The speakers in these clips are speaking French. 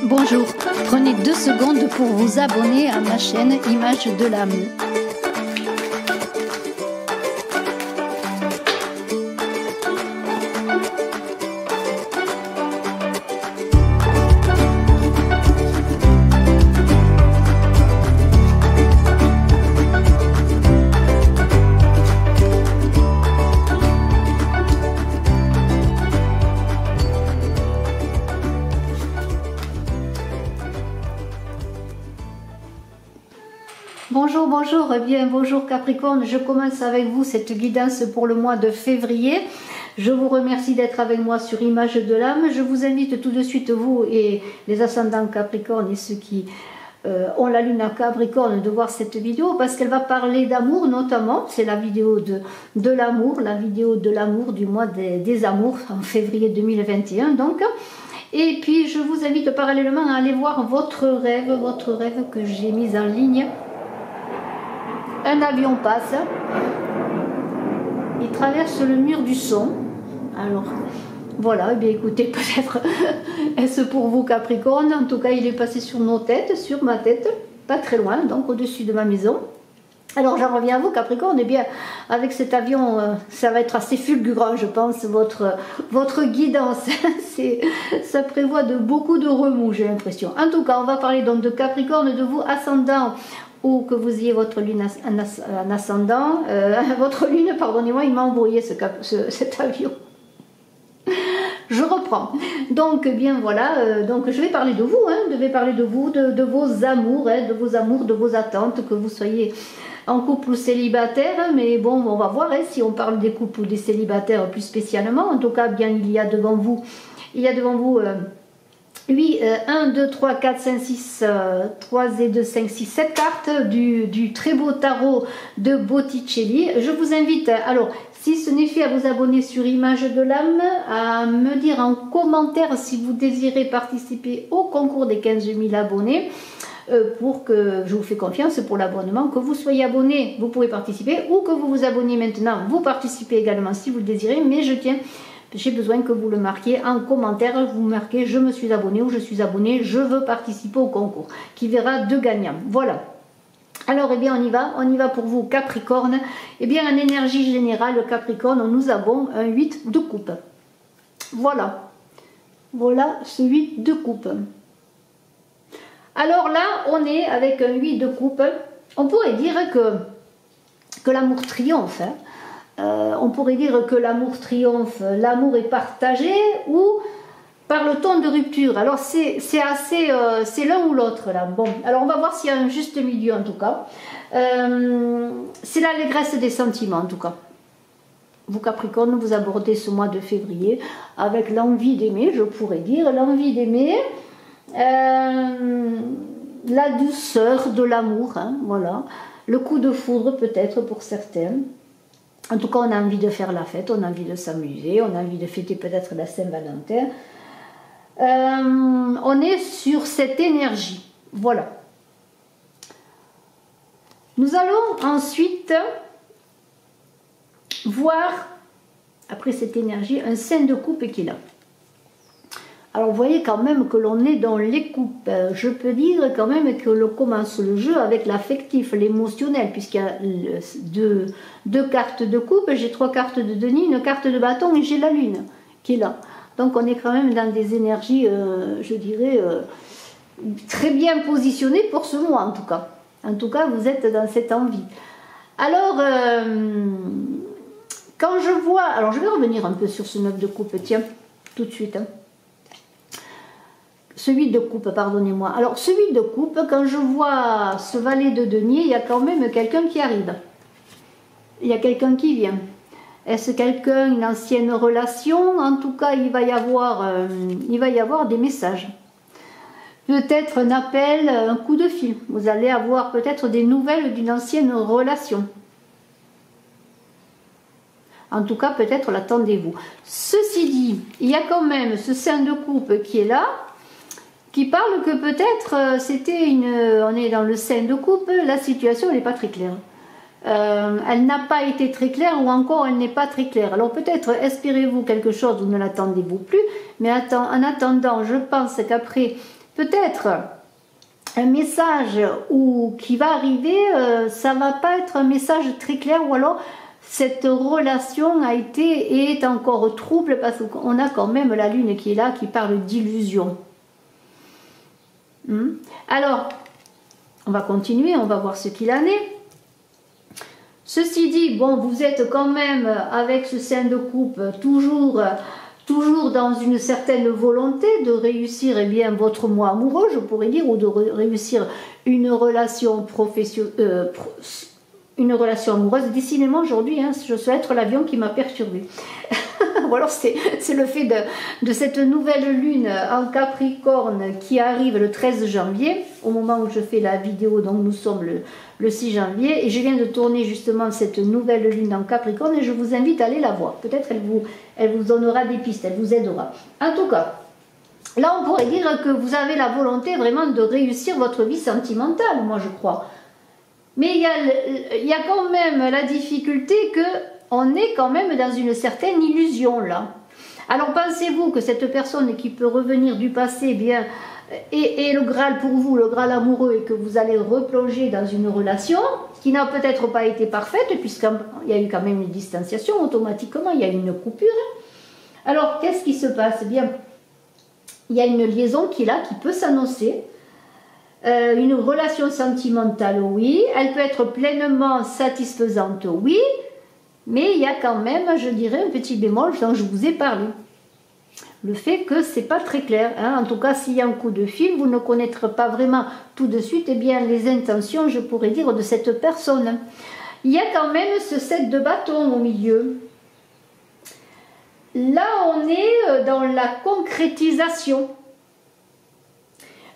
Bonjour, prenez 2 secondes pour vous abonner à ma chaîne Images de l'âme. Bonjour, bien bonjour Capricorne, je commence avec vous cette guidance pour le mois de février. Je vous remercie d'être avec moi sur Images de l'âme. Je vous invite tout de suite, vous et les ascendants Capricorne et ceux qui ont la lune à Capricorne, de voir cette vidéo parce qu'elle va parler d'amour notamment. C'est la vidéo de l'amour, la vidéo de l'amour du mois des amours en février 2021 donc. Et puis je vous invite parallèlement à aller voir votre rêve que j'ai mis en ligne. Un avion passe, il traverse le mur du son. Alors voilà, eh bien écoutez, peut-être est-ce pour vous Capricorne, en tout cas il est passé sur nos têtes, sur ma tête, pas très loin, donc au-dessus de ma maison. Alors j'en reviens à vous Capricorne, eh bien avec cet avion, ça va être assez fulgurant je pense, votre guidance, ça prévoit beaucoup de remous j'ai l'impression. En tout cas on va parler donc de Capricorne, de vous ascendant, ou que vous ayez votre lune en ascendant, votre lune, pardonnez-moi, il m'a embrouillé cet avion. Je reprends. Donc, bien voilà, donc je vais parler de vous, je vais parler de vous, de vos amours, de vos amours, de vos attentes, que vous soyez en couple ou célibataire, mais bon, on va voir si on parle des couples ou des célibataires plus spécialement. En tout cas, bien, il y a devant vous, oui, 1, 2, 3, 4, 5, 6, 3 et 2, 5, 6, 7 cartes du très beau tarot de Botticelli. Je vous invite, alors, si ce n'est fait, à vous abonner sur Images de l'âme, à me dire en commentaire si vous désirez participer au concours des 15 000 abonnés, pour que je vous fais confiance pour l'abonnement. Que vous soyez abonné, vous pouvez participer, ou que vous vous abonnez maintenant, vous participez également si vous le désirez, mais j'ai besoin que vous le marquiez en commentaire, vous marquez je me suis abonné ou je suis abonné, je veux participer au concours, qui verra 2 gagnants. Voilà. Alors, eh bien, on y va pour vous Capricorne. Eh bien, en énergie générale, Capricorne, nous avons un 8 de coupe. Voilà. Voilà ce 8 de coupe. Alors là, on est avec un 8 de coupe. On pourrait dire que l'amour triomphe, on pourrait dire que l'amour triomphe, l'amour est partagé ou par le ton de rupture. Alors c'est l'un ou l'autre là. Bon, alors on va voir s'il y a un juste milieu en tout cas. C'est l'allégresse des sentiments en tout cas. Vous Capricorne, vous abordez ce mois de février avec l'envie d'aimer, je pourrais dire, l'envie d'aimer, la douceur de l'amour, voilà, le coup de foudre peut-être pour certains. En tout cas, on a envie de faire la fête, on a envie de s'amuser, on a envie de fêter peut-être la Saint-Valentin. On est sur cette énergie. Voilà. Nous allons ensuite voir, après cette énergie, un 5 de coupe qui est là. Alors, vous voyez quand même que l'on est dans les coupes. Je peux dire quand même que l'on commence le jeu avec l'affectif, l'émotionnel, puisqu'il y a deux cartes de coupe, j'ai 3 cartes de denier, une carte de bâton et j'ai la lune qui est là. Donc, on est quand même dans des énergies, je dirais, très bien positionnées pour ce mois, en tout cas. En tout cas, vous êtes dans cette envie. Alors, quand je vois... Alors, je vais revenir un peu sur ce 9 de coupe, tiens, tout de suite, Ce 8 de coupe, pardonnez-moi. Alors, ce 8 de coupe, quand je vois ce valet de denier, il y a quand même quelqu'un qui arrive. Il y a quelqu'un qui vient. Est-ce quelqu'un, une ancienne relation? En tout cas, il va y avoir des messages. Peut-être un appel, un coup de fil. Vous allez avoir peut-être des nouvelles d'une ancienne relation. En tout cas, peut-être l'attendez-vous. Ceci dit, il y a quand même ce 5 de coupe qui est là, qui parle que peut-être c'était on est dans le 5 de coupe, la situation n'est pas très claire. Elle n'a pas été très claire ou encore elle n'est pas très claire. Alors peut-être espérez-vous quelque chose ou ne l'attendez-vous plus, mais en attendant, je pense qu'après peut-être un message qui va arriver, ça va pas être un message très clair, ou alors cette relation a été et est encore trouble parce qu'on a quand même la lune qui est là, qui parle d'illusion. Alors, on va continuer, on va voir ce qu'il en est. Ceci dit, bon, vous êtes quand même avec ce 5 de coupe toujours dans une certaine volonté de réussir votre moi amoureux, je pourrais dire, ou de réussir une relation professionnelle, une relation amoureuse. Décidément aujourd'hui, je souhaite être l'avion qui m'a perturbée. Ou alors c'est le fait de cette nouvelle lune en Capricorne qui arrive le 13 janvier, au moment où je fais la vidéo, donc nous sommes le 6 janvier, et je viens de tourner justement cette nouvelle lune en Capricorne, et je vous invite à aller la voir. Peut-être elle vous donnera des pistes, elle vous aidera. En tout cas, là on pourrait dire que vous avez la volonté vraiment de réussir votre vie sentimentale, moi je crois. Mais il y a quand même la difficulté qu'on est quand même dans une certaine illusion là. Alors pensez-vous que cette personne qui peut revenir du passé est le Graal pour vous, le Graal amoureux, et que vous allez replonger dans une relation qui n'a peut-être pas été parfaite, puisqu'il y a eu quand même une distanciation, automatiquement il y a eu une coupure. Alors qu'est-ce qui se passe? Bien, il y a une liaison qui est là, qui peut s'annoncer. Une relation sentimentale, oui, elle peut être pleinement satisfaisante, oui, mais il y a quand même, je dirais, un petit bémol dont je vous ai parlé. Le fait que c'est pas très clair, en tout cas s'il y a un coup de fil, vous ne connaîtrez pas vraiment tout de suite les intentions, je pourrais dire, de cette personne. Il y a quand même ce 7 de bâton au milieu. Là on est dans la concrétisation.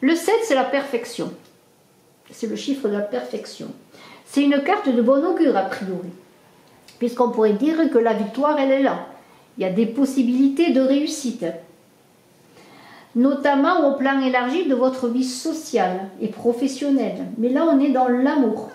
Le 7, c'est la perfection. C'est le chiffre de la perfection. C'est une carte de bon augure, a priori. Puisqu'on pourrait dire que la victoire, elle est là. Il y a des possibilités de réussite. Notamment au plan élargi de votre vie sociale et professionnelle. Mais là, on est dans l'amour.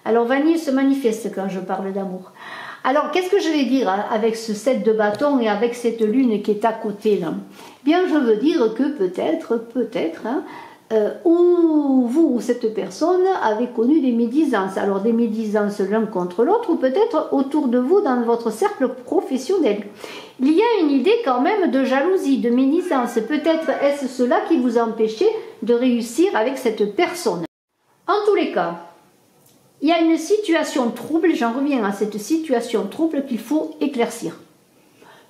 Alors, Vanille se manifeste quand je parle d'amour. Alors, qu'est-ce que je vais dire avec ce 7 de bâton et avec cette lune qui est à côté là? Bien, je veux dire que peut-être, ou vous ou cette personne avez connu des médisances. Alors, des médisances l'un contre l'autre, ou peut-être autour de vous dans votre cercle professionnel. Il y a une idée quand même de jalousie, de médisance. Peut-être est-ce cela qui vous empêchait de réussir avec cette personne. En tous les cas, il y a une situation trouble, j'en reviens à cette situation trouble qu'il faut éclaircir.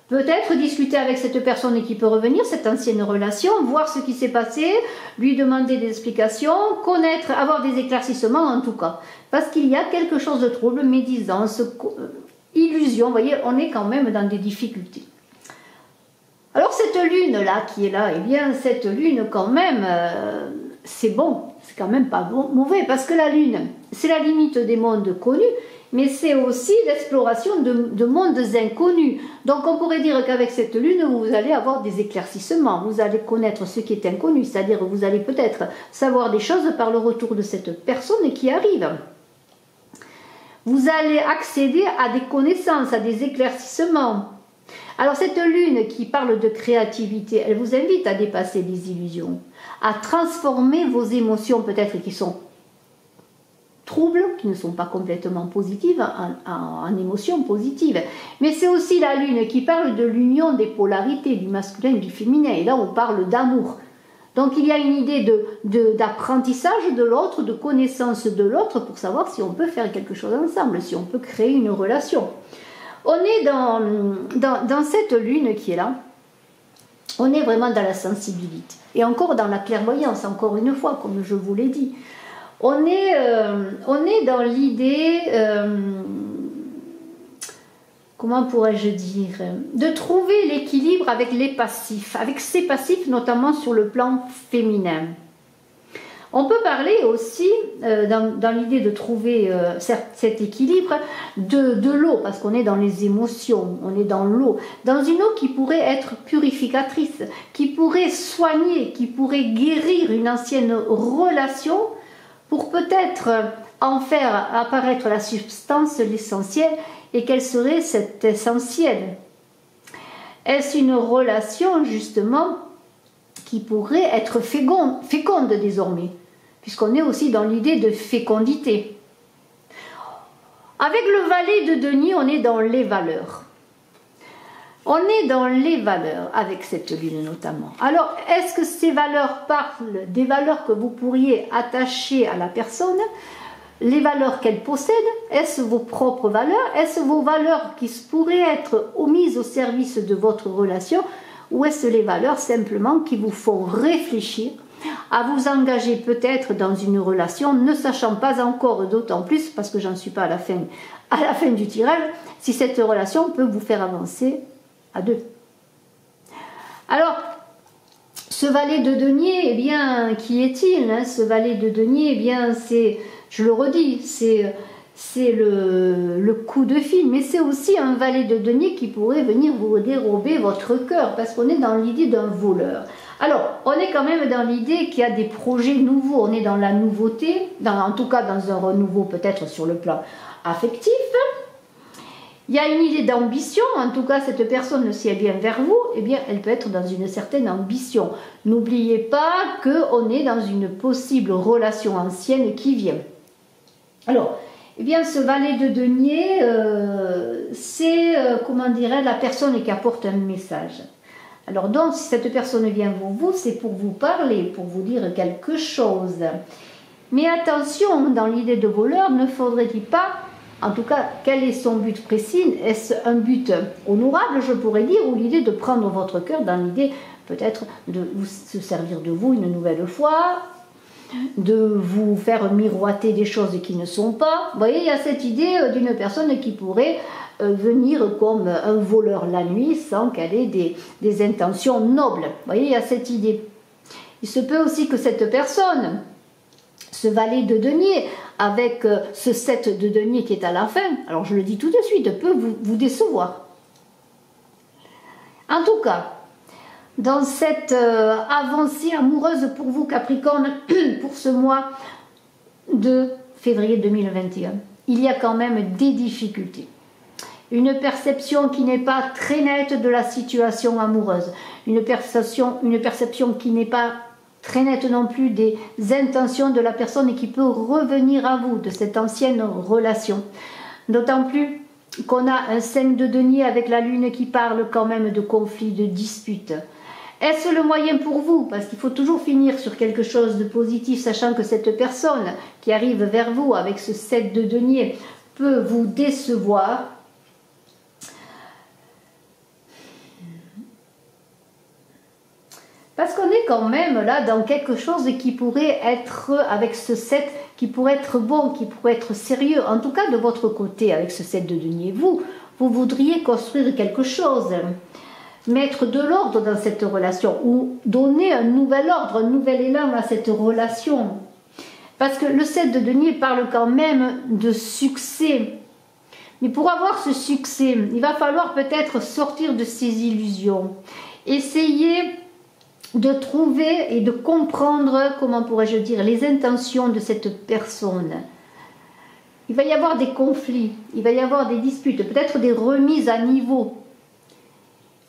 Peut-être discuter avec cette personne qui peut revenir, cette ancienne relation, voir ce qui s'est passé, lui demander des explications, connaître, avoir des éclaircissements en tout cas. Parce qu'il y a quelque chose de trouble, médisance, illusion, vous voyez, on est quand même dans des difficultés. Alors cette lune-là qui est là, eh bien cette lune quand même, c'est bon, c'est quand même pas mauvais, parce que la lune, c'est la limite des mondes connus, mais c'est aussi l'exploration de mondes inconnus. Donc on pourrait dire qu'avec cette lune, vous allez avoir des éclaircissements, vous allez connaître ce qui est inconnu, c'est-à-dire vous allez peut-être savoir des choses par le retour de cette personne qui arrive. Vous allez accéder à des connaissances, à des éclaircissements. Alors cette lune qui parle de créativité, elle vous invite à dépasser les illusions, à transformer vos émotions peut-être qui sont troubles, qui ne sont pas complètement positives, en émotions positives. Mais c'est aussi la lune qui parle de l'union des polarités, du masculin et du féminin. Et là on parle d'amour. Donc il y a une idée d'apprentissage de l'autre, de connaissance de l'autre pour savoir si on peut faire quelque chose ensemble, si on peut créer une relation. On est dans cette lune qui est là, on est vraiment dans la sensibilité. Et encore dans la clairvoyance, encore une fois, comme je vous l'ai dit. On est dans l'idée, comment pourrais-je dire, de trouver l'équilibre avec les passifs, avec ces passifs notamment sur le plan féminin. On peut parler aussi, dans l'idée de trouver cet équilibre, de l'eau, parce qu'on est dans les émotions, on est dans l'eau, dans une eau qui pourrait être purificatrice, qui pourrait soigner, qui pourrait guérir une ancienne relation, pour peut-être en faire apparaître la substance, l'essentiel, et quel serait cet essentiel? Est-ce une relation justement qui pourrait être féconde désormais, puisqu'on est aussi dans l'idée de fécondité. Avec le valet de denier, on est dans les valeurs. On est dans les valeurs avec cette lune notamment. Alors, est-ce que ces valeurs parlent des valeurs que vous pourriez attacher à la personne, les valeurs qu'elle possède? Est-ce vos propres valeurs? Est-ce vos valeurs qui pourraient être mises au service de votre relation? Ou est-ce les valeurs simplement qui vous font réfléchir à vous engager peut-être dans une relation, ne sachant pas encore, d'autant plus, parce que j'en suis pas à la fin du tirage, si cette relation peut vous faire avancer à deux. Alors, ce valet de denier, eh bien, qui est-il, hein? Ce valet de denier, eh bien, c'est, je le redis, c'est le coup de fil, mais c'est aussi un valet de denier qui pourrait venir vous dérober votre cœur, parce qu'on est dans l'idée d'un voleur. Alors, on est quand même dans l'idée qu'il y a des projets nouveaux, on est dans la nouveauté, en tout cas dans un renouveau peut-être sur le plan affectif. Il y a une idée d'ambition, en tout cas cette personne, si elle vient vers vous, eh bien elle peut être dans une certaine ambition. N'oubliez pas qu'on est dans une possible relation ancienne qui vient. Alors, eh bien ce valet de denier, c'est, comment dirais, la personne qui apporte un message. Alors donc, si cette personne vient vers vous, c'est pour vous parler, pour vous dire quelque chose. Mais attention, dans l'idée de voleur, ne faudrait-il pas, en tout cas, quel est son but précis? Est-ce un but honorable, je pourrais dire, ou l'idée de prendre votre cœur dans l'idée peut-être de se servir de vous une nouvelle fois, de vous faire miroiter des choses qui ne sont pas. Vous voyez, il y a cette idée d'une personne qui pourrait venir comme un voleur la nuit sans qu'elle ait des intentions nobles. Vous voyez, il y a cette idée. Il se peut aussi que cette personne, ce valet de denier, avec ce 7 de denier qui est à la fin, alors je le dis tout de suite, peut vous décevoir. En tout cas, dans cette avancée amoureuse pour vous, Capricorne, pour ce mois de février 2021, il y a quand même des difficultés. Une perception qui n'est pas très nette de la situation amoureuse, une perception qui n'est pas très nette non plus des intentions de la personne et qui peut revenir à vous de cette ancienne relation. D'autant plus qu'on a un 5 de denier avec la lune qui parle quand même de conflits, de disputes. Est-ce le moyen pour vous? Parce qu'il faut toujours finir sur quelque chose de positif, sachant que cette personne qui arrive vers vous avec ce 7 de denier peut vous décevoir. Parce qu'on est quand même là dans quelque chose qui pourrait être, avec ce 7, qui pourrait être bon, qui pourrait être sérieux. En tout cas, de votre côté, avec ce 7 de denier, vous voudriez construire quelque chose, mettre de l'ordre dans cette relation, ou donner un nouvel ordre, un nouvel élan à cette relation. Parce que le 7 de denier parle quand même de succès. Mais pour avoir ce succès, il va falloir peut-être sortir de ces illusions. Essayer de trouver et de comprendre, comment pourrais-je dire, les intentions de cette personne. Il va y avoir des conflits, il va y avoir des disputes, peut-être des remises à niveau.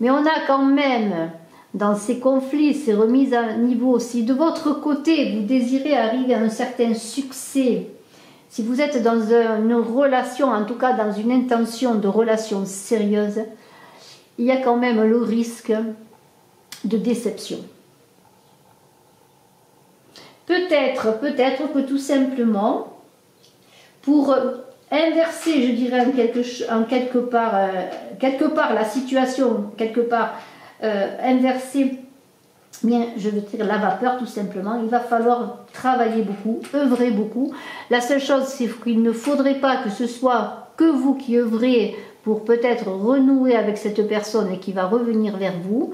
Mais on a quand même, dans ces conflits, ces remises à niveau, si de votre côté, vous désirez arriver à un certain succès, si vous êtes dans une relation, en tout cas dans une intention de relation sérieuse, il y a quand même le risque de déception. Peut-être que tout simplement, pour inverser, je dirais, quelque part la situation, inverser, bien, je veux dire la vapeur tout simplement, il va falloir travailler beaucoup, œuvrer beaucoup. La seule chose, c'est qu'il ne faudrait pas que ce soit que vous qui œuvrez pour peut-être renouer avec cette personne qui va revenir vers vous,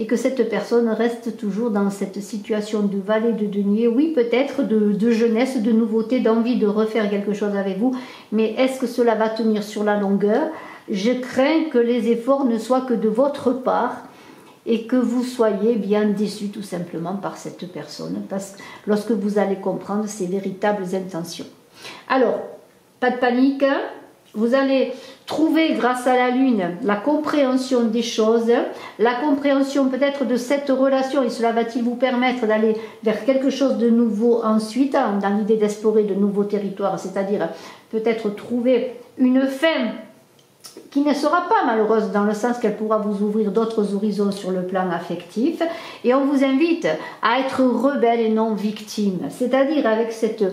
et que cette personne reste toujours dans cette situation de valet de denier, oui peut-être de jeunesse, de nouveauté, d'envie de refaire quelque chose avec vous, mais est-ce que cela va tenir sur la longueur? Je crains que les efforts ne soient que de votre part et que vous soyez bien déçus tout simplement par cette personne, parce que lorsque vous allez comprendre ses véritables intentions. Alors, pas de panique, hein, Vous allez trouver grâce à la Lune la compréhension des choses, la compréhension peut-être de cette relation, et cela va-t-il vous permettre d'aller vers quelque chose de nouveau ensuite, dans l'idée d'explorer de nouveaux territoires, c'est-à-dire peut-être trouver une fin qui ne sera pas malheureuse dans le sens qu'elle pourra vous ouvrir d'autres horizons sur le plan affectif. Et on vous invite à être rebelle et non victime, c'est-à-dire avec cette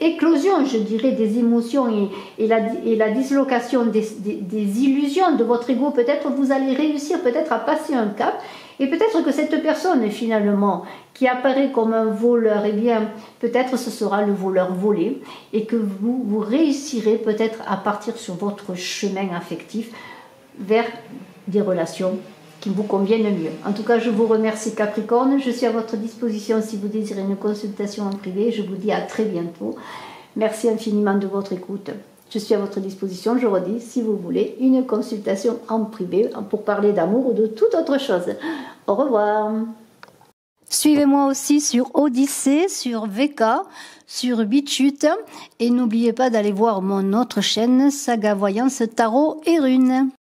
éclosion, je dirais, des émotions et la dislocation des illusions de votre ego. Peut-être vous allez réussir peut-être à passer un cap. Et peut-être que cette personne, finalement, qui apparaît comme un voleur, eh bien, peut-être ce sera le voleur volé, et que vous réussirez peut-être à partir sur votre chemin affectif vers des relations qui vous conviennent mieux. En tout cas, je vous remercie Capricorne. Je suis à votre disposition si vous désirez une consultation en privé. Je vous dis à très bientôt. Merci infiniment de votre écoute. Je suis à votre disposition, je redis, si vous voulez, une consultation en privé pour parler d'amour ou de toute autre chose. Au revoir. Suivez-moi aussi sur Odyssée, sur VK, sur BitChute et n'oubliez pas d'aller voir mon autre chaîne Saga Voyance Tarot et Runes.